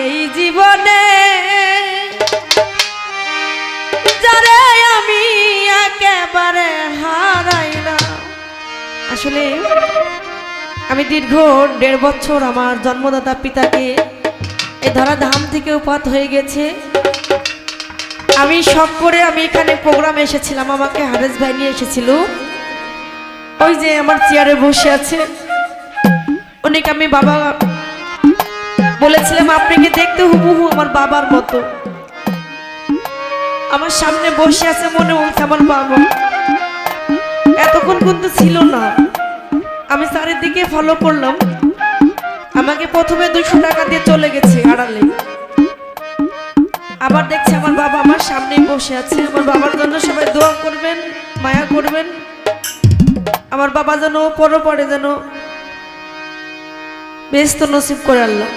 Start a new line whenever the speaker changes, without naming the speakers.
এই জীবনে যারে আমি একেবারে হারাইলাম। আসলে আমি দীর্ঘ 1.5 বছর আমার জন্মদাতা পিতাকে এই ধরাধাম থেকে উপাত হয়ে গেছে। আমি শখ করে আমি এখানে প্রোগ্রামে এসেছিলাম, আমাকে হারেস ভাই নিয়ে এসেছিল। ওই যে আমার চেয়ারে বসে আছে অনেক, আমি বাবা বলেছিলাম আপনাকে দেখতে হুবহু আমার বাবার মতো। আমার সামনে বসে আছে, মনে হচ্ছে আমার বাবা। এতক্ষণ কিন্তু ছিল না, আমি চারিদিকে ফলো করলাম। আমাকে প্রথমে 200 টাকা দিয়ে চলে গেছে আড়ালে, আবার দেখছি আমার বাবা আমার সামনেই বসে আছে। আমার বাবার জন্য সবাই দোয়া করবেন, মায়া করবেন। আমার বাবা যেন পরে যেন বেহেশত নসিব করে আল্লাহ।